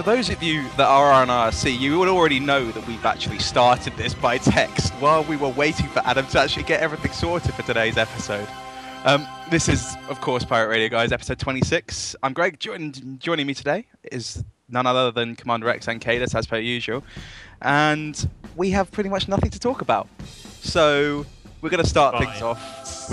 For those of you that are on RC, you will already know that we've actually started this by text while we were waiting for Adam to actually get everything sorted for today's episode. This is, of course, Pirate Radio, guys, episode 26. I'm Greg. Joining me today is none other than Commander X and Cadus, as per usual. And we have pretty much nothing to talk about. So we're going to start things off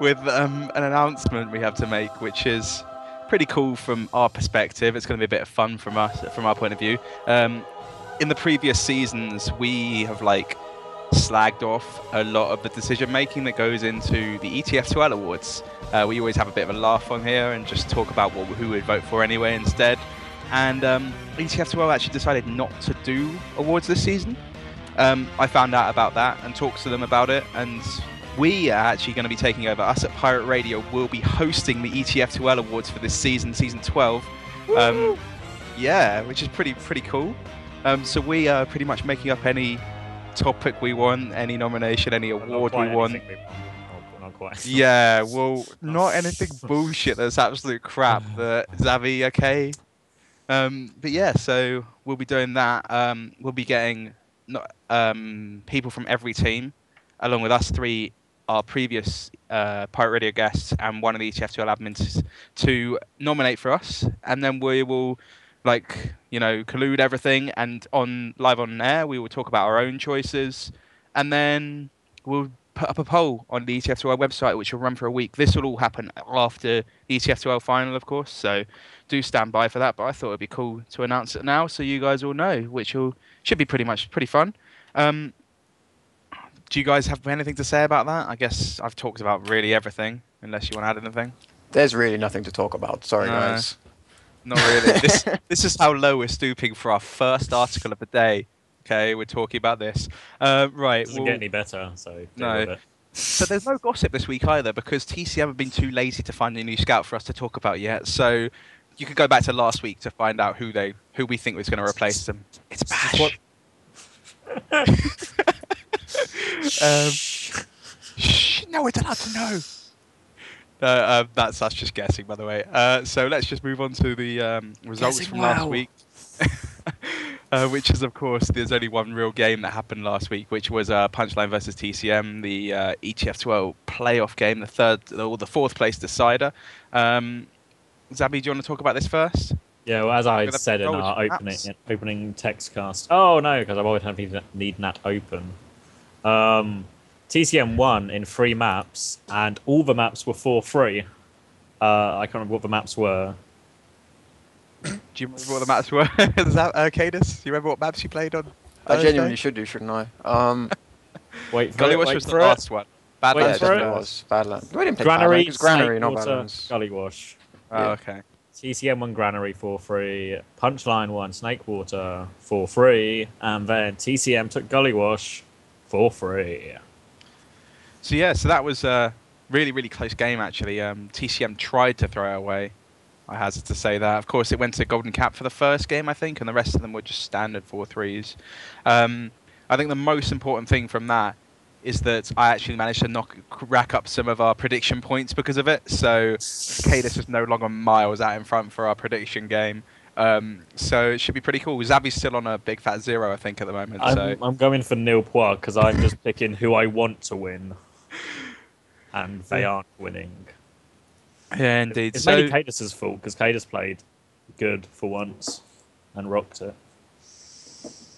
with an announcement we have to make, which is pretty cool from our perspective. It's going to be a bit of fun from our point of view. In the previous seasons, we have slagged off a lot of the decision making that goes into the ETF2 awards. We always have a bit of a laugh on here and just talk about who we'd vote for anyway instead. And ETF2 actually decided not to do awards this season. I found out about that and talked to them about it, and we are actually going to be taking over. Us at Pirate Radio will be hosting the ETF2L Awards for this season, season 12. Yeah, which is pretty cool. So we are pretty much making up any topic we want, any nomination, any award we want. Not quite. Yeah, well, not anything bullshit that's absolute crap. Xavi, okay? But yeah, so we'll be doing that. We'll be getting people from every team, along with us three, our previous Pirate Radio guests, and one of the ETF2L admins to nominate for us, and then we will collude everything, and live on air we will talk about our own choices, and then we'll put up a poll on the ETF2L website, which will run for a week. This will all happen after the ETF2L final, of course, so do stand by for that, but I thought it'd be cool to announce it now so you guys all know, which should be pretty fun. Do you guys have anything to say about that? I guess I've talked about really everything, unless you want to add anything. There's really nothing to talk about. Sorry, guys. Not really. This is how low we're stooping for our first article of the day. Okay, we're talking about this. Right. It doesn't get any better, so no. So there's no gossip this week either, because TCM have been too lazy to find a new scout for us to talk about yet. So you could go back to last week to find out who we think was going to replace them. It's Bash. No, we're allowed to know. That's us just guessing, by the way. So let's just move on to the results from last week. Which is, of course, there's only one real game that happened last week, which was Punchline versus TCM, the ETF12 playoff game, the fourth place decider. Zabby, do you want to talk about this first? Yeah, well, as I said in our opening text cast. Oh no, because I've always had need Nat open. TCM won in 3 maps, and all the maps were for free. I can't remember what the maps were. Do you remember what the maps were? Is that Cadus? Do you remember what maps you played on Thursday? I genuinely should do, shouldn't I? Wait, Gullywash was the last one. Badlands was Badlands. We didn't pick Granary, Badlands. It was Granary, not Badlands. Gullywash. Oh, okay. TCM won Granary for free. Punchline won Snakewater for free, and then TCM took Gullywash for free. So yeah, that was a really close game actually. TCM tried to throw it away. I hazard to say that. Of course, it went to Golden Cap for the first game, I think, and the rest of them were just standard 4-3s. I think the most important thing from that is that I actually managed to rack up some of our prediction points because of it. So Cadus was no longer miles out in front for our prediction game. So it should be pretty cool. Zabby's still on a big fat 0, I think, at the moment. I'm going for nil pois because I'm just picking who I want to win, and they aren't winning. Yeah, indeed. It's mainly Cadus's fault because Cadus played good for once and rocked it.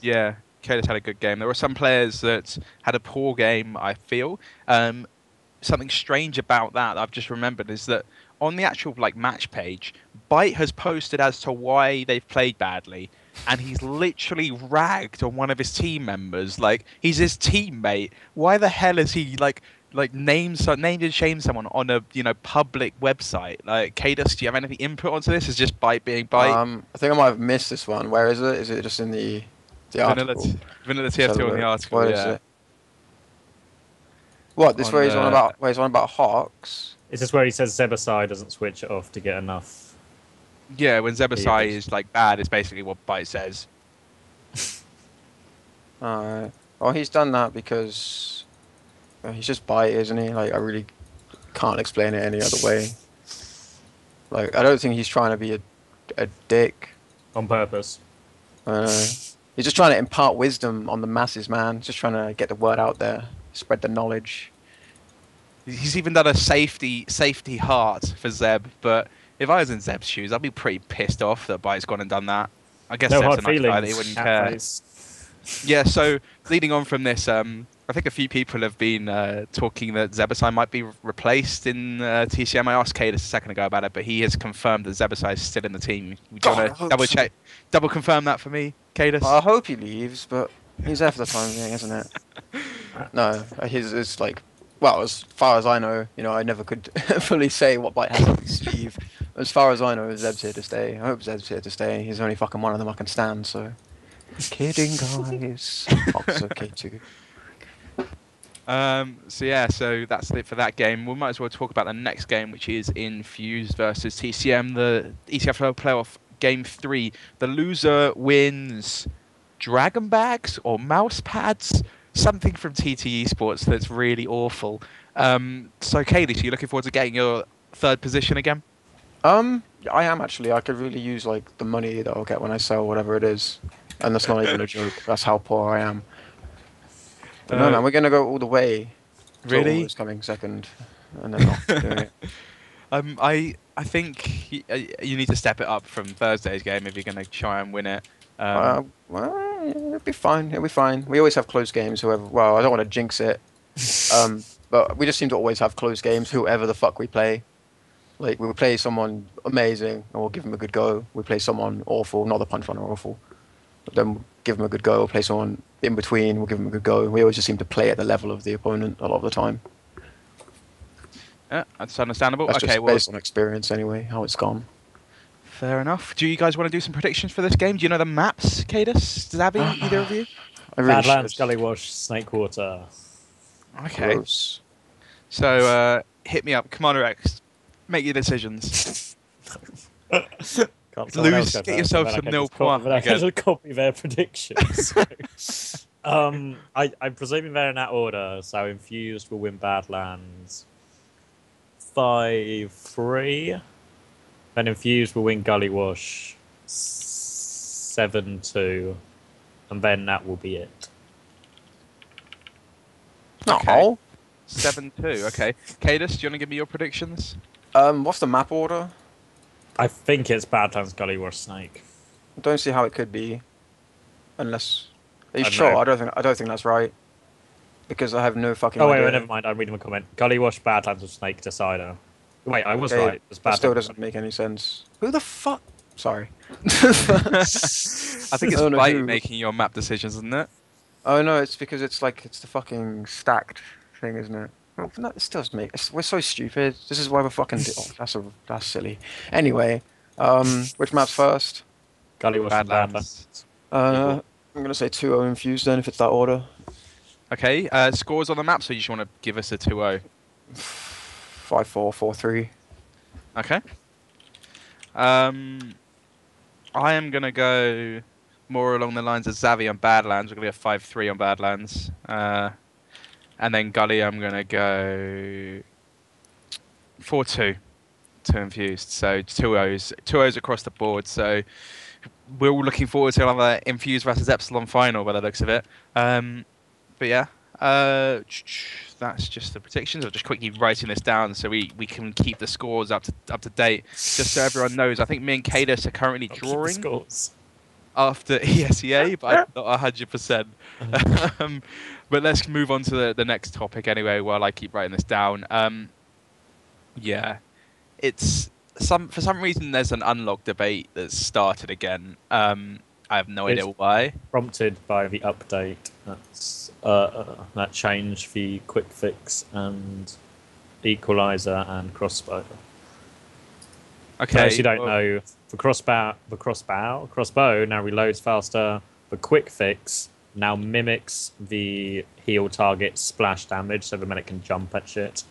Yeah, Cadus had a good game. There were some players that had a poor game, I feel. Something strange about that I've just remembered is that on the actual match page, Byte has posted as to why they've played badly, and he's literally ragged on one of his team members. He's his teammate. Why the hell is he named and shamed someone on a public website? Cadus, do you have anything input onto this? Is just Byte being Byte? I think I might have missed this one. Where is it? Is it just in the article? Vanilla TF2 on the article. What is it? What? This where he's on about Hawks? Is this where he says Zebasai doesn't switch it off to get enough? Yeah, when Zebasai is bad, it's basically what Byte says. Alright. Well, he's done that because he's just Byte, isn't he? I really can't explain it any other way. I don't think he's trying to be a dick. On purpose. He's just trying to impart wisdom on the masses, man. Just trying to get the word out there, spread the knowledge. He's even done a safety heart for Zeb, but if I was in Zeb's shoes, I'd be pretty pissed off that Byte's gone and done that. I guess No Zeb's hard a nice feelings. guy that he wouldn't care. Catface. Yeah, so leading on from this, I think a few people have been talking that Zebasai might be replaced in TCM. I asked Cadus a second ago about it, but he has confirmed that Zebasai is still in the team. Do you want to double confirm that for me, Cadus? I hope he leaves, but he's there for the time being, isn't it? No, his is like, well, as far as I know, I never could fully say what Byte has up his sleeve. As far as I know, Zeb's here to stay. I hope Zeb's here to stay. He's only fucking one of them I can stand, so. Kidding, guys. Fox okay too. So that's it for that game. We might as well talk about the next game, which is Infused versus TCM, the ESEA playoff game 3. The loser wins Dragon Bags or mouse pads, something from TT Esports that's really awful. So Kaylee, so you're looking forward to getting your 3rd position again? I am actually. I could really use like the money that I'll get when I sell whatever it is. And that's not even a joke. That's how poor I am. But no, man, we're gonna go all the way. Really? It's coming second, and then not doing it. I think you need to step it up from Thursday's game if you're going to try and win it. Well, it'll be fine. It'll be fine. We always have close games. Whoever. Well, I don't want to jinx it. But we just seem to always have close games. Whoever the fuck we play. Like we will play someone amazing, and we'll give them a good go. We play someone awful, not the punch runner awful. But then we'll give them a good go. We'll play someone in between. We'll give them a good go. We always just seem to play at the level of the opponent a lot of the time. Yeah, that's understandable. That's okay, just based on experience anyway, how it's gone. Fair enough. Do you guys want to do some predictions for this game? Do you know the maps, Cadus? Zabby, either of you? I really Badlands, should. Gullywash, Snakewater. Okay. Gross. So, hit me up. Commander X, make your decisions. Get yourself some nil point. I can just copy their predictions. I'm presuming they're in that order. So Infused will win Badlands 5-3. Then Infused will win Gullywash 7-2. And then that will be it. Okay. 7-2. Okay. Cadus, do you want to give me your predictions? What's the map order? I think it's Badlands, Gullywash, Snake. I don't see how it could be, unless. Are you I sure? know. I don't think that's right, because I have no fucking. Oh idea. wait, never mind. I'm reading the comment. Gullywash, Badlands, or Snake decider. Wait, I was Okay, right. It's that still Badlands. doesn't make any sense. Who the fuck? Sorry. I think it's I don't know Byte who. making your map decisions, isn't it? Oh no, it's because it's the fucking stacked thing, isn't it? Oh, no, it does make. We're so stupid. This is why we're fucking. That's silly. Anyway, which map's first? Gullywash, and Badlands. Badlands. I'm gonna say 2-0 Infused then, if it's that order. Okay. Scores on the map, so you just want to give us a 2-0. 5-4, 4-3. Okay. I am going to go more along the lines of Zavi on Badlands. We're going to go 5-3 on Badlands. And then Gully, I'm going to go 4-2 to Infused. So 2-0s. 2-0s across the board. So we're all looking forward to another Infused versus Epsilon final by the looks of it. But yeah. That's just the predictions. I'm just quickly writing this down so we can keep the scores up to date. Just so everyone knows, I think me and Cadus are currently drawing after ESEA, but I'm not 100%. But let's move on to the next topic anyway while I keep writing this down. Yeah, it's for some reason there's an unlock debate that's started again. I have no idea why. Prompted by the update that changed the quick fix and equalizer and crossbow. Okay. For those who don't know, the crossbow now reloads faster. The quick fix now mimics the heal target splash damage, so the medic can jump at shit.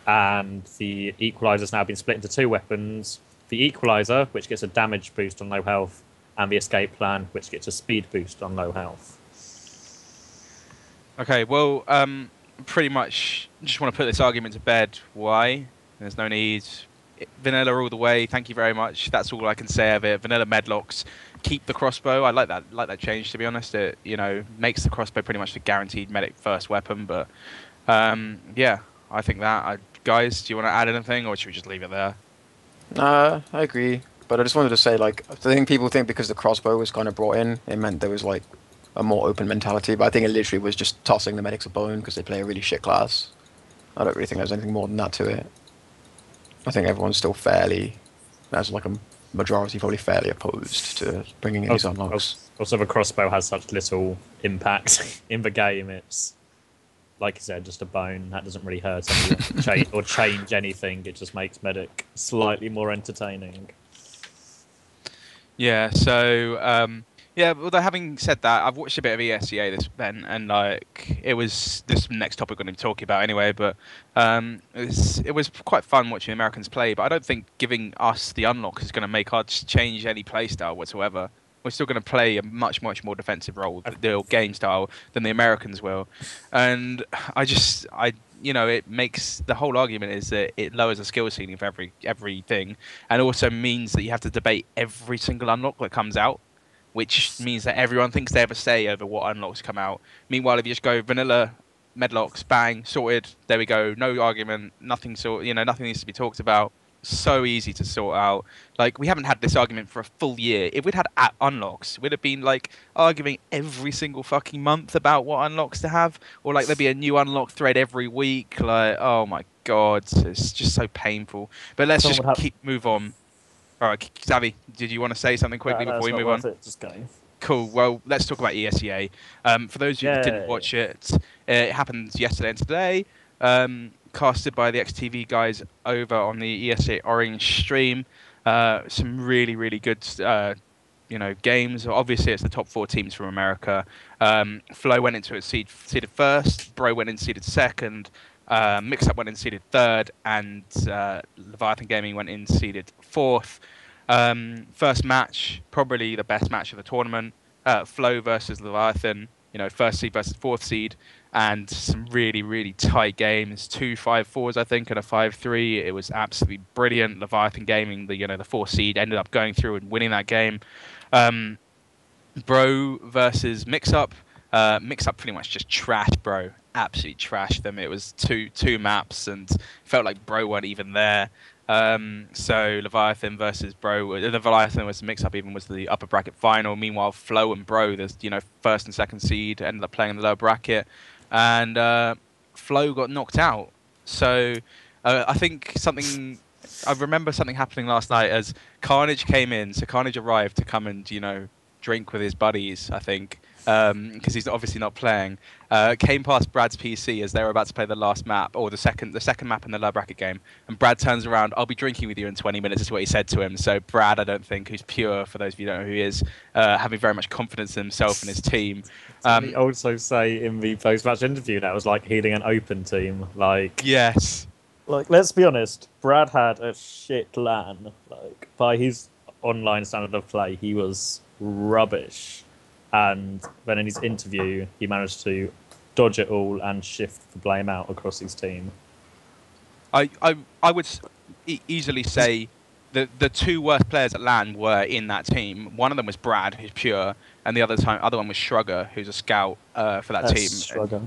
And the equalizer's now been split into 2 weapons. The equalizer, which gets a damage boost on low health, and the escape plan, which gets a speed boost on low health. Okay, well, pretty much just want to put this argument to bed. Why? There's no need. vanilla all the way. Thank you very much. That's all I can say of it. Vanilla medlocks. Keep the crossbow. I like that change, to be honest. It makes the crossbow pretty much the guaranteed medic first weapon. But yeah, I think that. Guys, do you want to add anything, or should we just leave it there? I agree, but I just wanted to say, like, I think people think because the crossbow was kind of brought in, it meant there was like a more open mentality. But I think it literally was just tossing the medics a bone because they play a really shit class. I don't really think there's anything more than that to it. I think everyone's still fairly, as like a majority, probably fairly opposed to bringing in these unlocks. Also, the crossbow has such little impact in the game. It's, like you said, just a bone. That doesn't really hurt anyone or change anything. It just makes medic slightly more entertaining. Yeah, so yeah, although having said that, I've watched a bit of ESEA this event, and like it was this next topic we're going to be talking about anyway. But it was quite fun watching Americans play. But I don't think giving us the unlock is going to make us change any play style whatsoever. We're still going to play a much more defensive role, the game style, than the Americans will. And it makes the whole argument is that it lowers the skill ceiling for everything, and also means that you have to debate every single unlock that comes out, which means that everyone thinks they have a say over what unlocks come out. Meanwhile, if you just go vanilla medlocks, bang, sorted, there we go, no argument, nothing nothing needs to be talked about. So easy to sort out. Like, we haven't had this argument for a full year. If we'd had unlocks, we'd have been like arguing every single fucking month about what unlocks to have, or like there'd be a new unlock thread every week. Like, oh my god, it's just so painful. But let's move on. All right, Xavi, did you want to say something quickly before we move on? Just go. Cool. Well, let's talk about ESEA. For those of you who didn't watch it, it happened yesterday and today. Casted by the XTV guys over on the ESEA Orange stream. Some really good games. Obviously, it's the top 4 teams from America. Flow went into it seeded first. Bro went in seeded second. Mix-Up went in seeded third, and Leviathan Gaming went in seeded fourth. First match, probably the best match of the tournament. Flow versus Leviathan. First seed versus fourth seed. And some really tight games, 2 5-4s I think, and a 5-3. It was absolutely brilliant. Leviathan Gaming, the 4th seed, ended up going through and winning that game. Bro versus Mix-Up. Mix-Up pretty much just trashed Bro, absolutely trashed them. It was two maps, and felt like Bro weren't even there. So Leviathan versus Bro, the Leviathan was Mix-Up even was the upper bracket final. Meanwhile, Flow and Bro, there's first and second seed, ended up playing in the lower bracket. And Flow got knocked out. So I think I remember something happening last night as Carnage came in. So Carnage arrived to come and drink with his buddies, I think, because he's obviously not playing. Came past Brad's PC as they were about to play the last map, or the second map in the lower bracket game. And Brad turns around, "I'll be drinking with you in 20 minutes," is what he said to him. So Brad, I don't think, who's pure, for those of you who don't know who he is, having very much confidence in himself and his team. He also say in the post-match interview that it was like healing an open team. Like, yes. Like, let's be honest, Brad had a shit LAN. Like, by his online standard of play, he was rubbish. And then in his interview, he managed to dodge it all and shift the blame out across his team. I would easily say the 2 worst players at LAN were in that team. One of them was Brad, who's pure, and the other one was Shrugger, who's a scout for that team. Shrugger.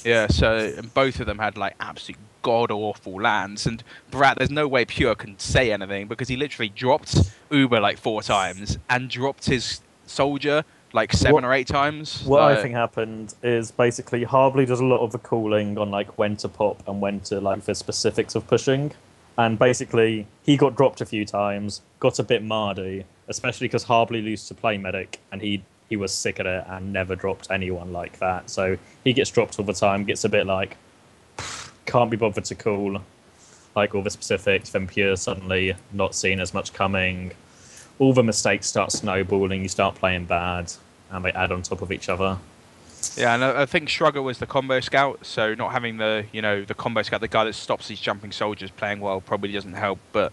Yeah, so and both of them had like absolute god-awful LANs, and Brad, there's no way Pure can say anything because he literally dropped Uber like 4 times and dropped his soldier like 7 or 8 times. What I think happened is basically Harbly does a lot of the calling on like when to pop and when to like the specifics of pushing, and basically he got dropped a few times, got a bit mardy, especially because Harbly used to play medic and he was sick at it and never dropped anyone like that. So he gets dropped all the time, gets a bit like, can't be bothered to call like all the specifics, then Pure suddenly not seeing as much coming. All the mistakes start snowballing, you start playing bad, and they add on top of each other. Yeah, and I think Shrugger was the combo scout, so not having the combo scout, the guy that stops these jumping soldiers playing well, probably doesn't help, but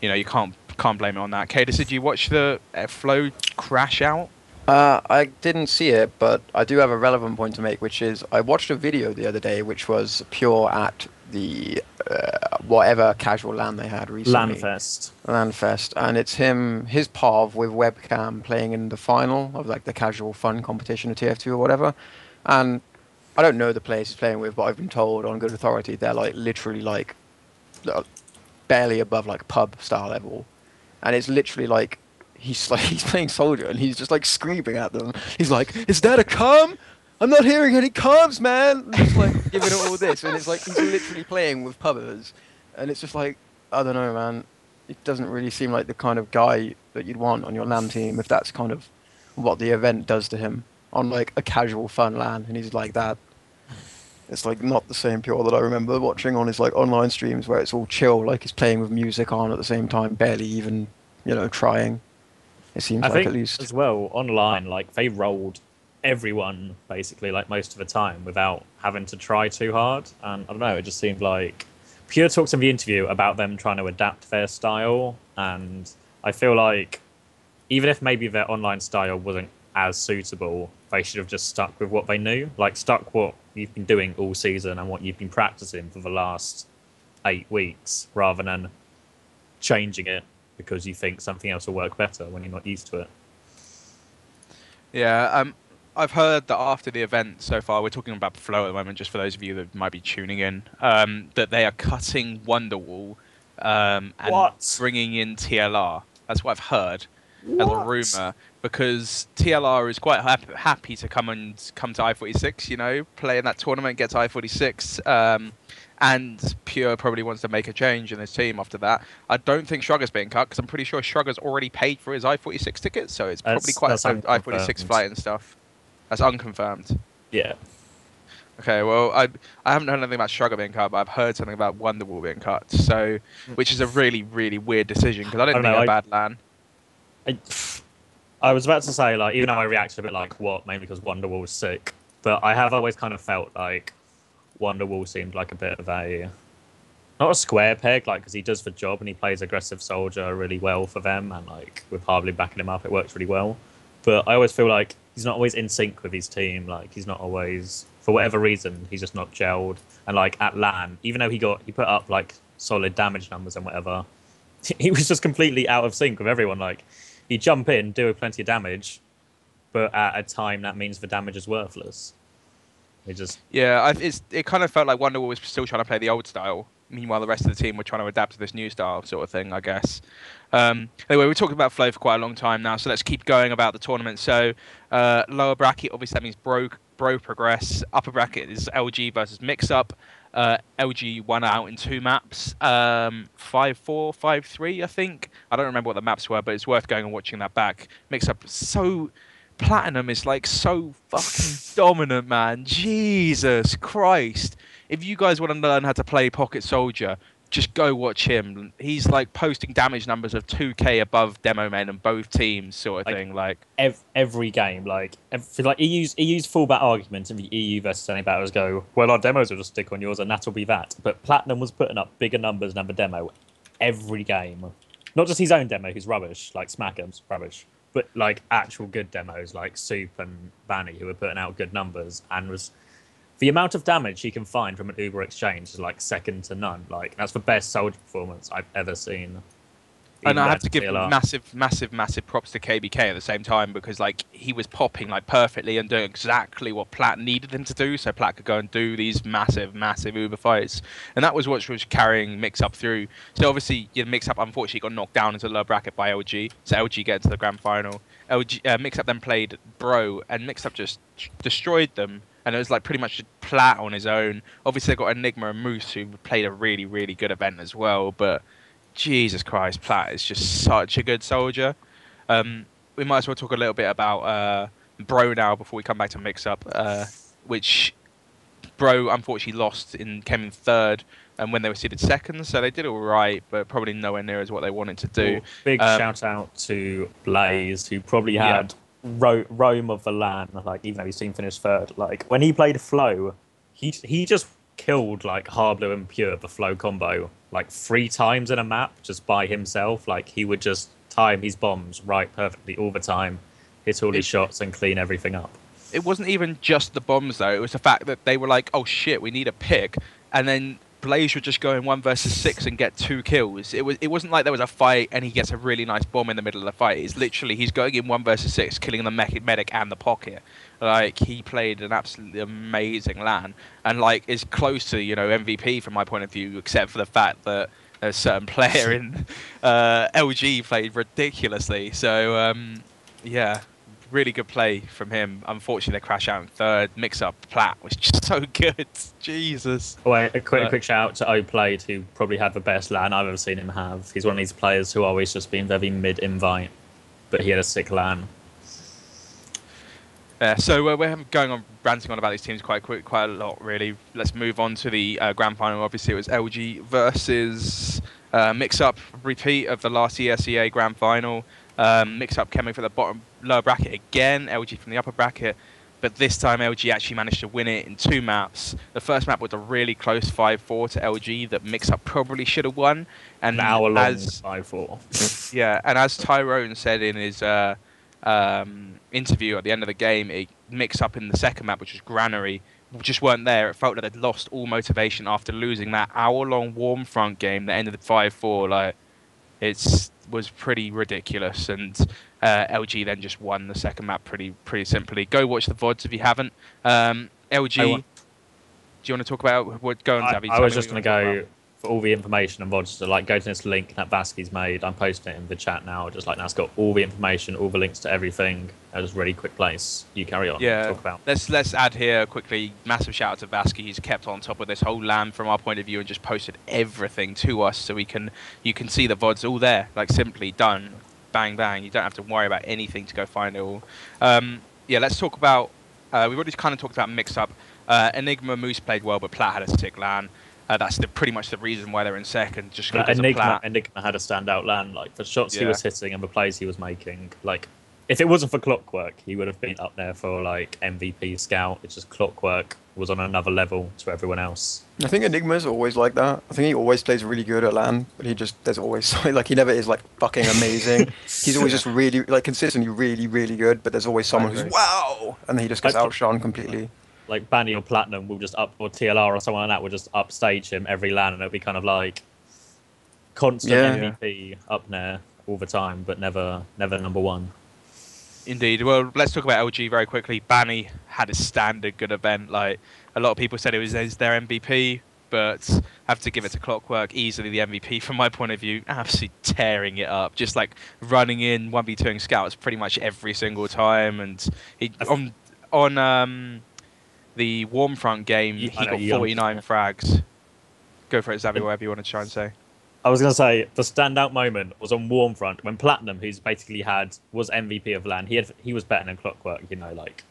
you can't blame it on that. Cadis, did you watch the Flow crash out? I didn't see it, but I do have a relevant point to make, which is I watched a video the other day, which was Pure at the whatever casual LAN they had recently. LANfest, and it's his Parv with webcam playing in the final of like the casual fun competition of TF2 or whatever. And I don't know the players he's playing with, but I've been told on good authority they're like literally like barely above like pub star level, and it's literally like he's playing soldier and he's just like screaming at them. He's like, "Is that a cum? I'm not hearing any cums, man." And just like giving it all this, and it's like he's literally playing with pubbers, and it's just like, I don't know, man. It doesn't really seem like the kind of guy that you'd want on your LAN team if that's kind of what the event does to him on like a casual fun LAN, and he's like that. It's like not the same Pure that I remember watching on his like online streams where it's all chill, like he's playing with music on at the same time, barely even, trying. It seems I like think at least as well online, like they rolled everyone basically like most of the time without having to try too hard. And I don't know, it just seemed like Pure talks in the interview about them trying to adapt their style, and I feel like even if maybe their online style wasn't as suitable, they should have just stuck with what they knew, like stuck what you've been doing all season and what you've been practicing for the last 8 weeks, rather than changing it because you think something else will work better when you're not used to it. Yeah, I've heard that after the event so far, we're talking about Flow at the moment, just for those of you that might be tuning in, that they are cutting Wonderwall and bringing in TLR. That's what I've heard as a rumour, because TLR is quite happy to come to I-46, play in that tournament, get to I-46, and Pure probably wants to make a change in his team after that. I don't think Shrugger's being cut, because I'm pretty sure Shrugger's already paid for his I-46 ticket, so it's probably quite a I-46 flight and stuff. That's unconfirmed. Yeah. Okay, well, I haven't heard anything about Shrugger being cut, but I've heard something about Wonderwall being cut, so which is a really, really weird decision, because I didn't think it a bad LAN. I was about to say, like, even though I reacted a bit like, what, mainly because Wonderwall was sick, but I have always kind of felt like Wonderwall seemed like a bit of a, not a square peg, like, because he does the job and he plays aggressive soldier really well for them, and, like, with Hardly backing him up, it works really well. But I always feel like he's not always in sync with his team, like, he's not always, for whatever reason, he's just not gelled. And, like, at LAN, even though he put up, like, solid damage numbers and whatever, he was just completely out of sync with everyone, like, you jump in, do plenty of damage, but at a time that means the damage is worthless. It kind of felt like Wonderwall was still trying to play the old style. Meanwhile, the rest of the team were trying to adapt to this new style sort of thing, I guess. Anyway, we're talking about Flow for quite a long time now, so let's keep going about the tournament. So, lower bracket, obviously that means Bro progress. Upper bracket is LG versus Mix-Up. LG won out in 2 maps, 5-4, 5-3, I think. I don't remember what the maps were, but it's worth going and watching that back. Mix-Up, so... Platinum is like so fucking dominant, man. Jesus Christ. If you guys want to learn how to play Pocket Soldier, just go watch him. He's like posting damage numbers of 2k above demo men on both teams, sort of thing. Like every game, EU's fullback argument in the EU versus any battles go, well, our demos will just stick on yours and that'll be that. But Platinum was putting up bigger numbers than the demo every game. Not just his own demo, who's rubbish, like Smackham's rubbish, but like actual good demos like Soup and Vanny, who were putting out good numbers, and was the amount of damage he can find from an Uber exchange is like second to none. Like that's the best soldier performance I've ever seen. And I have to give massive props to KBK at the same time, because like he was popping like perfectly and doing exactly what Platt needed him to do, so Platt could go and do these massive Uber fights, and that was what was carrying Mix-Up through. So obviously, Mix-Up unfortunately got knocked down into the lower bracket by LG, so LG get into the grand final. Mix-Up then played Bro, and Mix-Up just destroyed them, and it was like pretty much Platt on his own. Obviously, they got Enigma and Moose, who played a really, really good event as well, but Jesus Christ, Platt is just such a good soldier. We might as well talk a little bit about Bro now before we come back to Mix-Up, which Bro unfortunately came in third, and when they were seeded second, so they did all right, but probably nowhere near as what they wanted to do. Big shout out to Blaze, who probably had Rome of the LAN, like even though his team finished third. Like when he played Flow, he just killed like Harblu and Pure, the Flow combo, like 3 times in a map just by himself. Like he would just time his bombs right perfectly all the time, hit all his shots and clean everything up. It wasn't even just the bombs though, it was the fact that they were like, oh shit, we need a pick, and then Blaze would just go in 1 versus 6 and get 2 kills. It wasn't like there was a fight and he gets a really nice bomb in the middle of the fight. It's literally he's going in 1 versus 6, killing the medic and the pocket. Like, he played an absolutely amazing LAN and like is close to, you know, MVP from my point of view, except for the fact that a certain player in LG played ridiculously. So yeah, really good play from him. Unfortunately, they crash out in third. Mix up Plat was just so good. Jesus. Oh, wait, a quick shout out to O-Played, who probably had the best LAN I've ever seen him have. He's one of these players who always just been very mid-invite, but he had a sick LAN. Yeah, so we're going on ranting on about these teams quite a lot, really. Let's move on to the grand final. Obviously, it was LG versus Mix-Up, repeat of the last ESEA grand final. Mix-Up coming for the lower bracket again, LG from the upper bracket, but this time LG actually managed to win it in 2 maps. The first map was a really close 5-4 to LG that Mix-Up probably should have won. And an hour-long 5-4. Yeah, and as Tyrone said in his interview at the end of the game, it Mix Up in the second map, which was Granary, just weren't there. It felt like they'd lost all motivation after losing that hour-long warm front game that ended 5-4. Like, it was pretty ridiculous, and LG then just won the second map pretty simply. Go watch the VODs if you haven't. LG, do you want to talk about what? Go on, Zavi. I was just going to go for all the information and VODs. So, like, go to this link that Baski's made. I'm posting it in the chat now. Just like now, it's got all the information, all the links to everything. Just really quick place. You carry on. Yeah. Talk about. Let's add here quickly. Massive shout out to Baski. He's kept on top of this whole LAN from our point of view and just posted everything to us, so you can see the VODs all there. Like, simply done, bang bang. You don't have to worry about anything to go find it all. Yeah, let's talk about. We've already kind of talked about Mix Up. Enigma Moose played well, but Plat had a sick LAN. That's pretty much the reason why they're in second. Just because Enigma had a standout LAN. Like, the shots he was hitting and the plays he was making. Like, if it wasn't for Clockwork, he would have been up there for like MVP scout. It's just Clockwork was on another level to everyone else. I think Enigma's always like that. I think he always plays really good at LAN, but there's always like he never is like fucking amazing. He's always just really like consistently really good, but there's always someone who's wow, and then he just gets outshone completely. Like Banny or Platinum will just or TLR or someone like that will just upstage him every LAN, and it'll be kind of like constant MVP up there all the time, but never number one. Indeed. Well, let's talk about LG very quickly. Banny had a standard good event. Like, a lot of people said it was their MVP, but have to give it to Clockwork. Easily the MVP from my point of view. Absolutely tearing it up. Just like running in 1v2ing scouts pretty much every single time. And he on the warm front game, he got 49 frags. Go for it, Zavi, whatever you want to try and say. I was going to say, the standout moment was on Warmfront, when Platinum, who's basically was MVP of LAN, he was better than Clockwork, you know, like,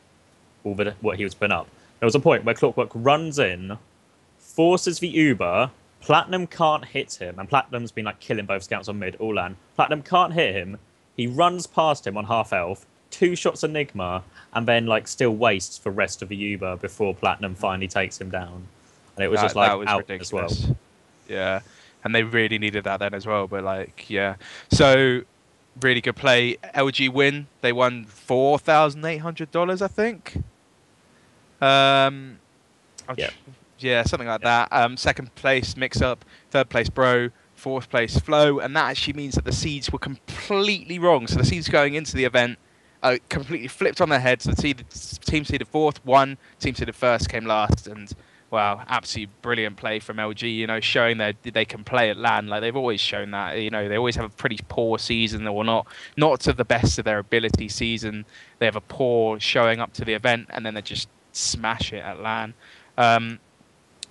what he was putting up. There was a point where Clockwork runs in, forces the Uber, Platinum can't hit him, and Platinum's been, like, killing both scouts on mid, all LAN. Platinum can't hit him, he runs past him on half health, 2 shots Enigma, and then, like, still wastes the rest of the Uber before Platinum finally takes him down. And it was just, like, out ridiculous. As well. Yeah. And they really needed that then as well. But, like, yeah. So, really good play. LG win. They won $4,800, I think. Yeah, something like that. Second place, Mix Up. Third place, Bro. Fourth place, Flow. And that actually means that the seeds were completely wrong. So the seeds going into the event completely flipped on their heads. The team seeded fourth, won. Team seeded first, came last. And... wow, absolutely brilliant play from LG, you know, showing that they can play at LAN. Like, they've always shown that, you know, they always have a pretty poor season or not to the best of their ability season. They have a poor showing up to the event and then they just smash it at LAN.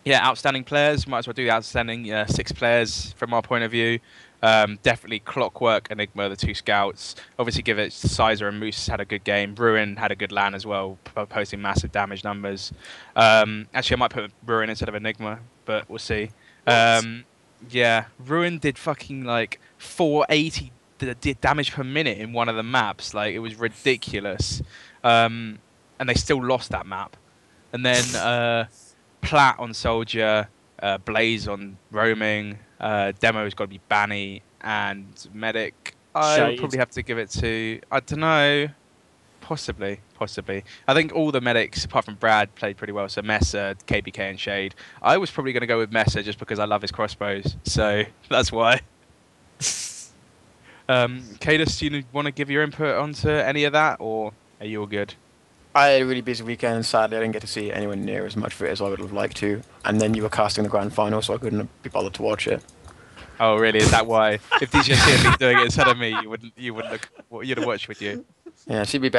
Yeah, outstanding players. Might as well do the outstanding 6 players from our point of view. Definitely Clockwork, Enigma, the 2 scouts. Obviously, give it Sizer and Moose had a good game. Ruin had a good LAN as well, posting massive damage numbers. Actually, I might put Ruin instead of Enigma, but we'll see. Yeah, Ruin did fucking like 480 damage per minute in one of the maps. Like, it was ridiculous. And they still lost that map. And then Plat on Soldier, Blaze on Roaming. Demo's got to be Banny, and Medic I would probably have to give it to, I don't know, Possibly. I think all the medics, apart from Brad, played pretty well. So Mesa, KBK, and Shade. I was probably going to go with Mesa just because I love his crossbows. So that's why. Cadus, do you want to give your input onto any of that, or are you all good? I had a really busy weekend, and sadly I didn't get to see anywhere near as much of it as I would have liked to. And then you were casting the grand final, so I couldn't be bothered to watch it. Oh, really? Is that why? If DJ had been doing it instead of me, you wouldn't look. You'd have watched with you. Yeah, CB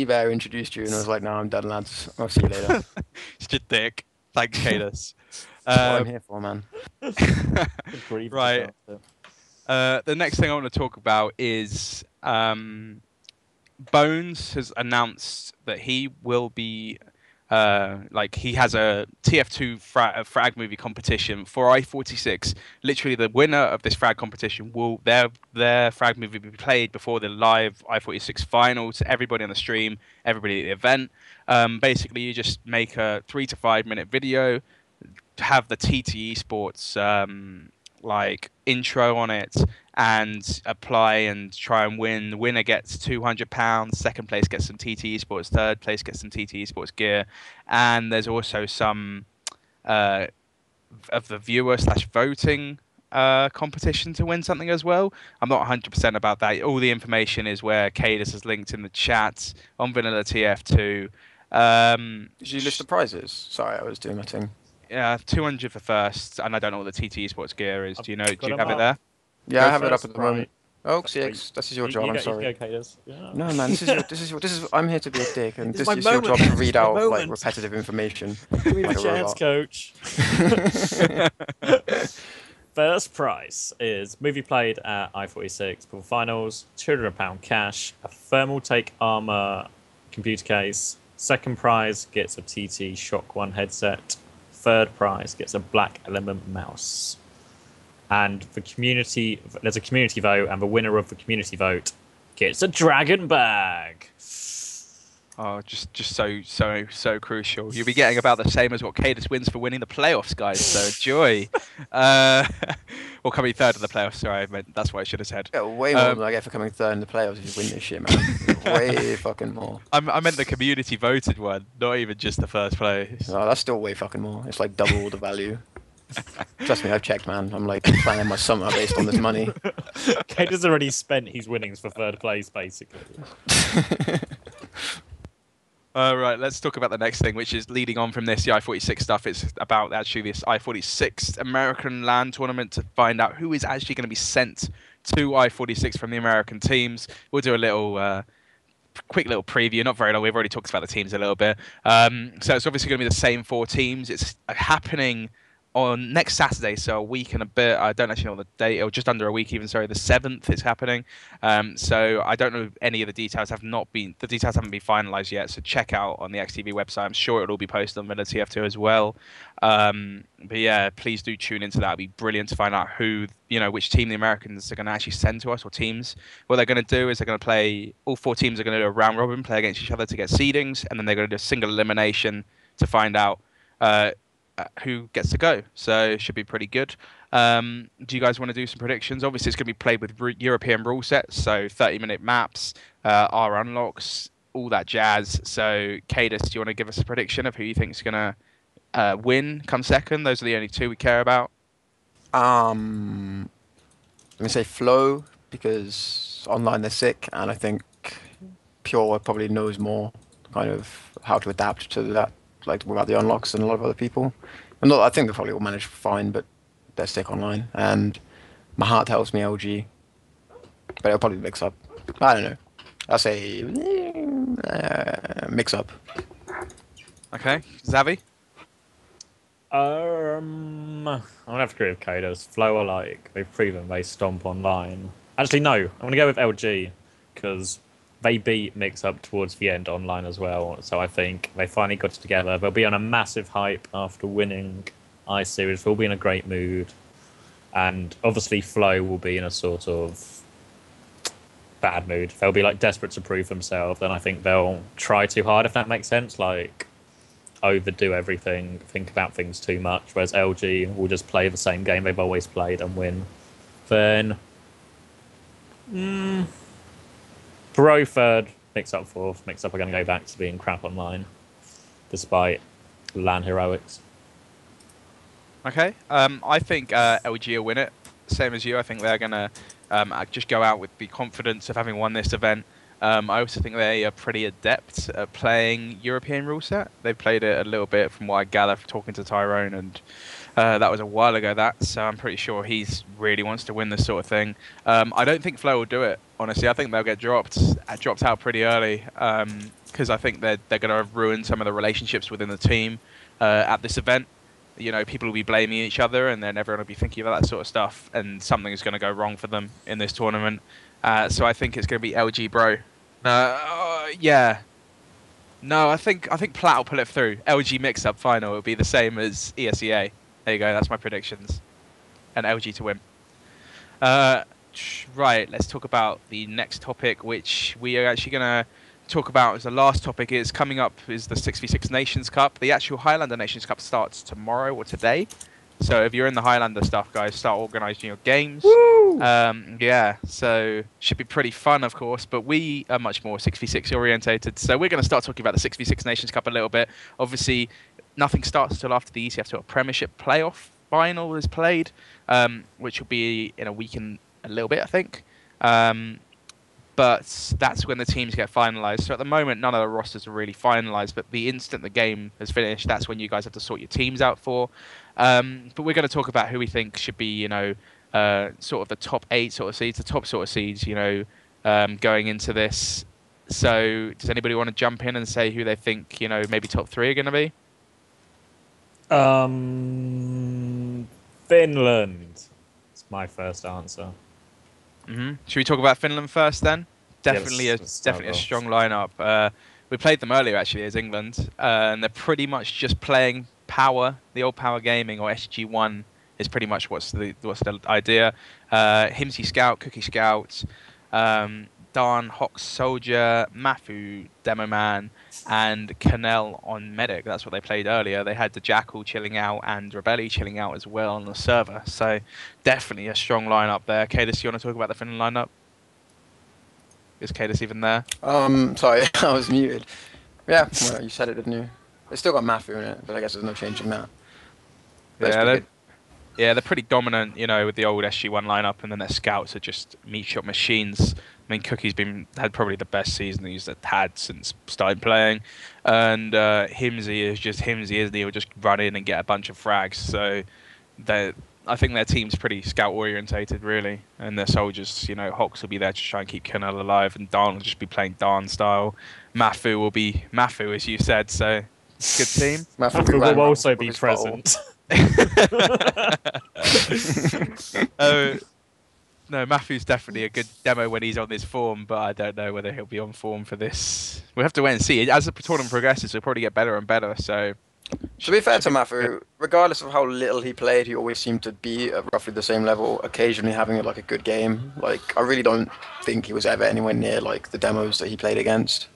Bear introduced you, and I was like, "No, I'm done, lads. I'll see you later." It's just dick. Thanks, Cadus. That's what I'm here for, man. Right. The next thing I want to talk about is Bones has announced that he will be he has a TF2 frag movie competition for I-46. Literally, the winner of this frag competition will their frag movie be played before the live I-46 final to everybody on the stream, everybody at the event. Basically, you just make a 3 to 5 minute video, have the TTE Sports intro on it, and apply and try and win. The winner gets £200. Second place gets some TTE Sports. Third place gets some TTE Sports gear. And there's also some of the viewer/voting competition to win something as well. I'm not 100% about that. All the information is where Cadus has linked in the chat on Vanilla TF2. Did you list the prizes? Sorry, I was doing my thing. Yeah, 200 for first, and I don't know what the TTE Sports gear is. Do you know? Do you have it there? Yeah, Go I have it up first, at the moment. Oh, CX, this is your job. I'm sorry. No, man, this is. I'm here to be a dick, and this is your job to read out like repetitive information. Give me the chance, coach. First prize is movie played at I-46 for finals, £200 cash, a thermal take armor computer case. Second prize gets a TT Shock 1 headset. Third prize gets a Black Element mouse. And there's a community vote, and the winner of the community vote gets a dragon bag. Oh, just so crucial. You'll be getting about the same as what Cadus wins for winning the playoffs, guys. So enjoy. Or coming third in the playoffs. Sorry, that's what I should have said. Yeah, way more than I get for coming third in the playoffs if you win this shit, man. Way fucking more. I meant the community voted one, not even just the first place. No, that's still way fucking more. It's like double the value. Trust me, I've checked, man. I'm like planning my summer based on this money. Cadus already spent his winnings for third place, basically. Right, let's talk about the next thing, which is leading on from this, the I-46 stuff. It's about actually this I-46 American LAN tournament to find out who is actually going to be sent to I-46 from the American teams. We'll do a little quick little preview, not very long. We've already talked about the teams a little bit. So it's obviously going to be the same 4 teams. It's happening on next Saturday, so a week and a bit. I don't actually know the date, or just under a week even. Sorry, the 7th is happening. So I don't know if any of the details haven't been finalised yet. So check out on the XTV website. I'm sure it'll all be posted on Vanilla TF2 as well. But yeah, please do tune into that. It'd be brilliant to find out which team the Americans are going to actually send to us, or teams. What they're going to do is they're going to play. All 4 teams are going to do a round robin, play against each other to get seedings, and then they're going to do a single elimination to find out who gets to go. So it should be pretty good. Do you guys want to do some predictions? Obviously, it's going to be played with European rule sets, so 30-minute maps, R unlocks, all that jazz. So, Cadus, do you want to give us a prediction of who you think is going to win come second? Those are the only 2 we care about. Let me say Flow, because online they're sick, and I think Pure probably knows more kind of how to adapt to that, like without the unlocks, and a lot of other people. I think they probably will manage fine, but they're sick online. And my heart tells me LG, but it'll probably mix up. I don't know. I'll say mix up. Okay, Zavi? I'm gonna have to agree with Cadus. Flow are they've proven they stomp online. Actually, no, I'm gonna go with LG because they beat Mix Up towards the end online as well. So I think they finally got it together. They'll be on a massive hype after winning I-Series. They'll be in a great mood. And obviously Flow will be in a sort of bad mood. They'll be desperate to prove themselves. And I think they'll try too hard, if that makes sense. Overdo everything, think about things too much. Whereas LG will just play the same game they've always played and win. Then... Bro third, Mix Up fourth. Mix Up are going to go back to being crap online, despite LAN heroics. Okay. I think LG will win it. Same as you. I think they're gonna just go out with the confidence of having won this event. I also think they are pretty adept at playing European rule set. They've played it a little bit from what I gather from talking to Tyrone, and that was a while ago. So I'm pretty sure he's really wants to win this sort of thing. I don't think Flow will do it. Honestly, I think they'll get dropped out pretty early because I think they're going to ruin some of the relationships within the team at this event. You know, people will be blaming each other, and then everyone will be thinking about that sort of stuff, and something is going to go wrong for them in this tournament. So I think it's going to be LG Bro. Yeah. No, I think Plat will pull it through. LG mix-up final will be the same as ESEA. There you go. That's my predictions, and LG to win. Right. Let's talk about the next topic, which we are actually going to talk about as the last topic. Is coming up is the 6v6 Nations Cup. The actual Highlander Nations Cup starts tomorrow or today. So if you're in the Highlander stuff, guys, start organising your games. Woo! Yeah, so should be pretty fun, of course. But we are much more 6v6 orientated. So we're going to start talking about the 6v6 Nations Cup a little bit. Obviously, nothing starts until after the ECF2 Premiership playoff final is played, which will be in a week and a little bit, I think. But that's when the teams get finalised. So at the moment, none of the rosters are really finalised. But the instant the game has finished, that's when you guys have to sort your teams out for. But we're going to talk about who we think should be, you know, sort of the top 8 sort of seeds, the top sort of seeds, you know, going into this. So does anybody want to jump in and say who they think, you know, maybe top 3 are going to be? Finland. It's my first answer. Should we talk about Finland first then? Definitely, Yes, definitely a strong lineup. We played them earlier actually as England, and they're pretty much just playing Power, the old Power Gaming or SG1 is pretty much what's the idea. Himsy Scout, Cookie Scout, Dan Hawk Soldier, Mafu Demo Man, and Canel on Medic. That's what they played earlier. They had the Jackal chilling out and Rebelli chilling out as well on the server. So definitely a strong lineup there. Cadis, you want to talk about the Finland lineup? Is Cadis even there? Sorry, I was muted. Yeah, well, you said it, didn't you? They still got Mafu in it, but I guess there's no changing that. Yeah, they're pretty dominant, you know, with the old SG1 lineup, and then their scouts are just meat shot machines. I mean, Cookie's had probably the best season he's had since starting playing, and Himsy is just Himsy, isn't he? He'll just run in and get a bunch of frags. So I think their team's pretty scout orientated, really, and their soldiers, you know, Hawks will be there to try and keep Kernel alive, and Dan will just be playing Dan style. Mafu will be Mafu, as you said. So good team. Mafu will also be present. No, Mafu's definitely a good demo when he's on this form, but I don't know whether he'll be on form for this. We'll have to wait and see. As the tournament progresses, he'll probably get better and better. So, to be fair to Mafu, regardless of how little he played, he always seemed to be at roughly the same level. Occasionally having like a good game. Like I really don't think he was ever anywhere near like the demos that he played against,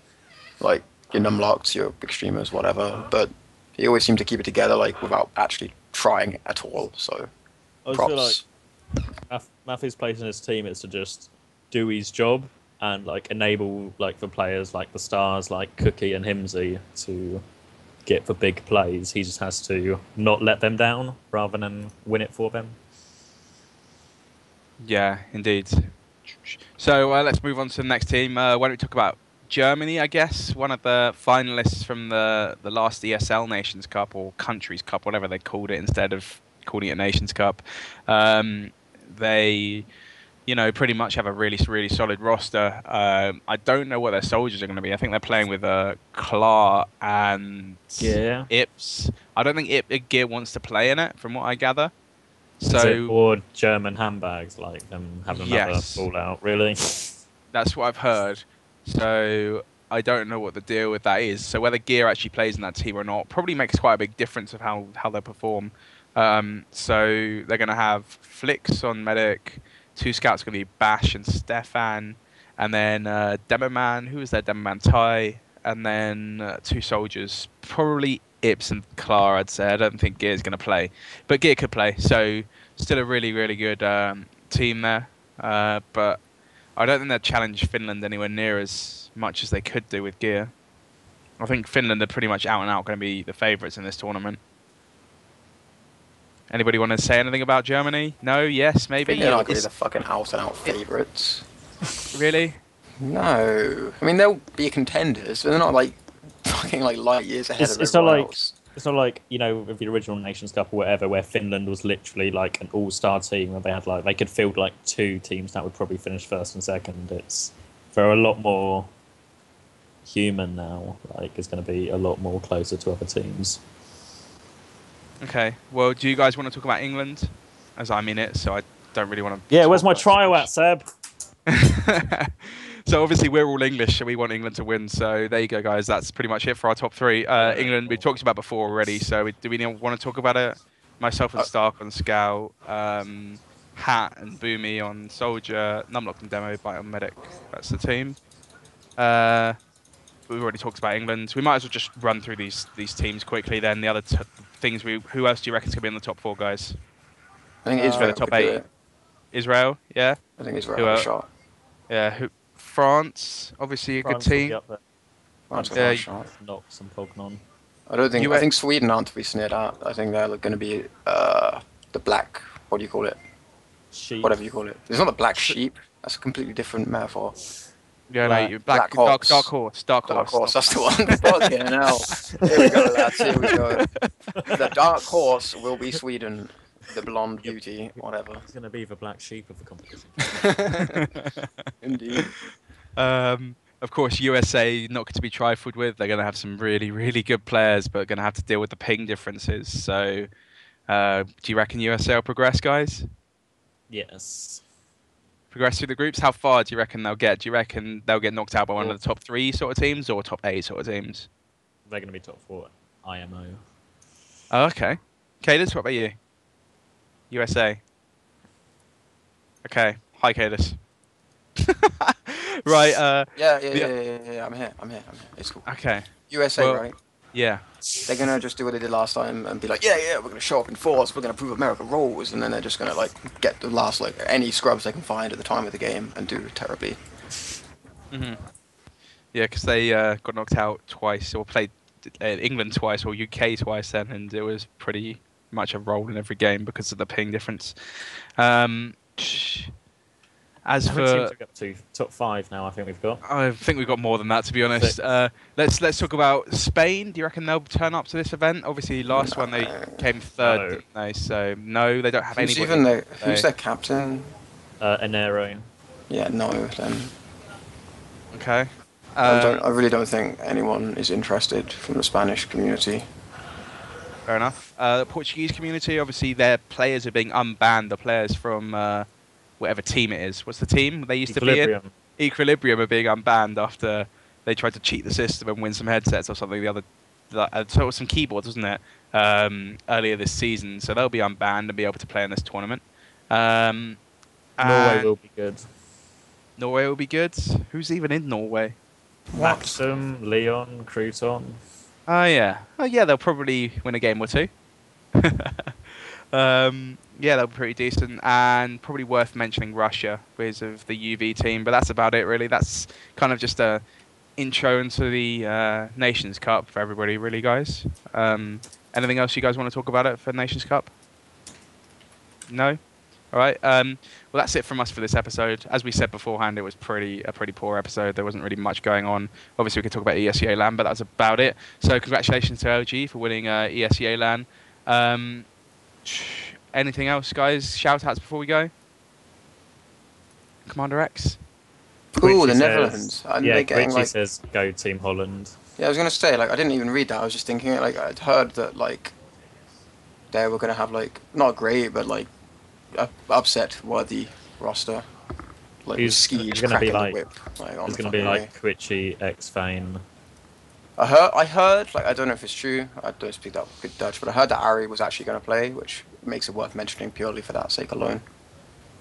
like your Numlocks, your Extremers, whatever. But he always seemed to keep it together, like without actually trying at all. So, props. Mafu's place in his team is to just do his job and like enable like the players like the stars like Cookie and Himsy to get the big plays. He just has to not let them down rather than win it for them. Yeah, indeed. So let's move on to the next team. Why don't we talk about Germany, I guess, one of the finalists from the last ESL Nations Cup or Countries Cup, whatever they called it, instead of calling it Nations Cup. They, you know, pretty much have a really, really solid roster. I don't know what their soldiers are going to be. I think they're playing with Klar and Ips. I don't think Gear wants to play in it, from what I gather. So or German handbags, like them have another fallout, really. That's what I've heard. So I don't know what the deal with that is. So whether Gear actually plays in that team or not probably makes quite a big difference of how they perform. So they're going to have Flix on Medic, 2 scouts are going to be Bash and Stefan, and then Demo Man, who is their Demo Man? Ty, and then 2 soldiers, probably Ips and Klar, I'd say. I don't think Gear's going to play, but Gear could play, so still a really, really good team there. But I don't think they'd challenge Finland anywhere near as much as they could do with gear. I think Finland are pretty much out and out going to be the favourites in this tournament. Anybody want to say anything about Germany? No? Yes? I Maybe? think they're not going to be the fucking out-and-out favourites. Really? No. I mean, they'll be contenders, but they're not like fucking like light years ahead of everyone else. It's not like, you know, with the original Nations Cup or whatever, where Finland was literally like an all-star team, where they had like they could field like 2 teams that would probably finish first and second. They're a lot more human now. Like, it's going to be a lot more closer to other teams. Okay. Well, do you guys want to talk about England? As I'm in it, so I don't really want to. Yeah, where's my trial at, Seb? So obviously we're all English, so we want England to win. So there you go, guys. That's pretty much it for our top 3. England, we talked about before already. So do we want to talk about it? Myself and Stark on Scout, Hat and Boomy on Soldier, Numlock and Demo, Bite on Medic. That's the team. We've already talked about England. We might as well just run through these teams quickly. Then the other things. Who else do you reckon is going to be in the top 4, guys? I think Israel, Israel the top 8. Israel, yeah. I think Israel has a shot. Yeah. France, obviously a good team. France got a shot. Knox and Pognon. I think Sweden aren't to be sneered at. I think they're going to be the black. What do you call it? Sheep. Whatever you call it. It's not the black sheep. That's a completely different metaphor. Yeah, no, Black dark Hawks. horse. Dark horse, that's the one. Fucking hell. Here we go, lads. Here we go. The dark horse will be Sweden. The blonde beauty, whatever. It's going to be the black sheep of the competition. Indeed. Of course, USA not to be trifled with. They're going to have some really, really good players, but going to have to deal with the ping differences. So, do you reckon USA will progress, guys? Yes. Progress through the groups? How far do you reckon they'll get? Do you reckon they'll get knocked out by one of the top 3 sort of teams or top 8 sort of teams? They're going to be top 4 IMO. Oh, okay. Cadis, what about you? USA. Okay. Hi, Cadis. Right. Yeah. I'm here. It's cool. Okay. USA, right? Yeah. They're gonna just do what they did last time and be like, yeah, we're gonna show up in force. We're gonna prove America rolls, and then they're just gonna like get the last like any scrubs they can find at the time of the game and do terribly. Yeah, because they got knocked out twice, or played England twice, or UK twice then, and it was pretty much a roll in every game because of the ping difference. As for up to top 5 now, I think we've got. I think we've got more than that, to be honest. Let's talk about Spain. Do you reckon they'll turn up to this event? Obviously, last one they came 3rd, didn't they? So no, they don't have anybody. Who's their captain? Enero. Yeah, no, then. Okay. I really don't think anyone is interested from the Spanish community. Fair enough. The Portuguese community, obviously, their players are being unbanned. The players from whatever team it is. What's the team they used to be in? Equilibrium are being unbanned after they tried to cheat the system and win some headsets or something. So it was some keyboards, wasn't it? Earlier this season. So they'll be unbanned and be able to play in this tournament. Norway will be good. Norway will be good. Who's even in Norway? Maxim, Leon, Crouton. Oh yeah, they'll probably win a game or 2. Yeah, they'll be pretty decent, and probably worth mentioning Russia because of the UV team. But that's about it, really. That's kind of just a intro into the Nations Cup for everybody, really, guys. Anything else you guys want to talk about it for Nations Cup? No. All right. Well, that's it from us for this episode. As we said beforehand, it was a pretty poor episode. There wasn't really much going on. Obviously, we could talk about ESEA LAN, but that's about it. So, congratulations to LG for winning ESEA LAN. Anything else, guys? Shout-outs before we go? Commander X? Ooh, the Netherlands. Quitchy says go Team Holland. Yeah, I was going to say, like, I didn't even read that. I was just thinking, like, I'd heard that, like, they were going to have, like, not great, but, like, a upset-worthy roster. Like, Skeege cracking the whip. It's going to be, like, Quitchy, X-Fane. I heard, like, I don't know if it's true, I don't speak that good Dutch, but I heard that Ari was actually going to play, which makes it worth mentioning purely for that sake alone.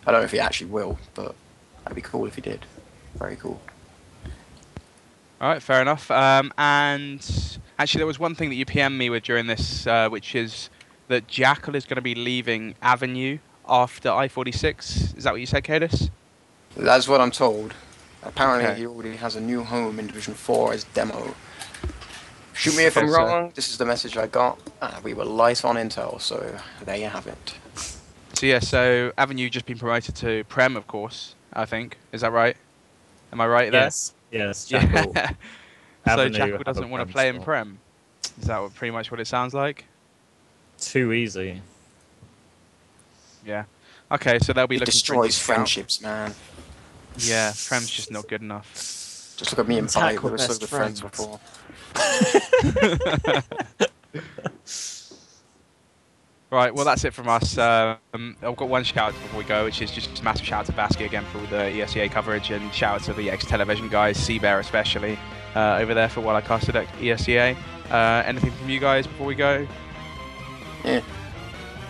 I don't know if he actually will, but that'd be cool if he did. Very cool. Alright, fair enough. And actually there was one thing that you PM'd me with during this, which is that Jackal is going to be leaving Avenue after I-46. Is that what you said, Cadis? That's what I'm told. Apparently, Okay. he already has a new home in Division 4 as demo. Shoot me if Okay, I'm so- wrong. This is the message I got. We were light on intel, so there you have it. So yeah, so Avenue just been promoted to Prem, of course. I think is that right? Am I right there? Yes, yes, Jackal. Yeah. So Avenue Jackal have a doesn't want to Prem play in spot. Prem. Is that pretty much what it sounds like? Too easy. Yeah. Okay, so they'll be It looking for a new destroys scout. friendships, man. Yeah, Prem's just not good enough. Just look at me and Attack Pi. We with were so best good friends friends. before. Right, well that's it from us. I've got one shout out before we go, which is just a massive shout out to Basky again for all the ESEA coverage, and shout out to the ex-television guys, Seabear especially, over there for while I casted at ESEA. Anything from you guys before we go? Yeah.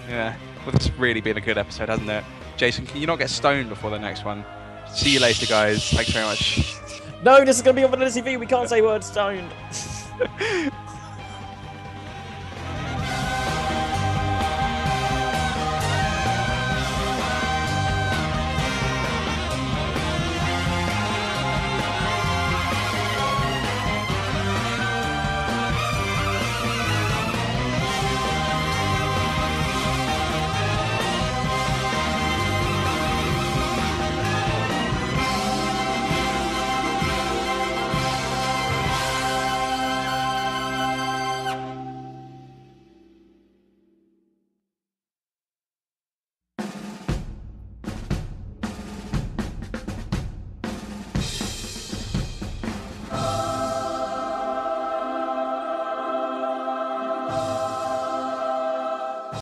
Yeah. Well, this has really been a good episode, hasn't it? Jason, can you not get stoned before the next one? See you later, guys. Thanks very much. No, this is going to be on Vanilla TV. We can't say word stoned.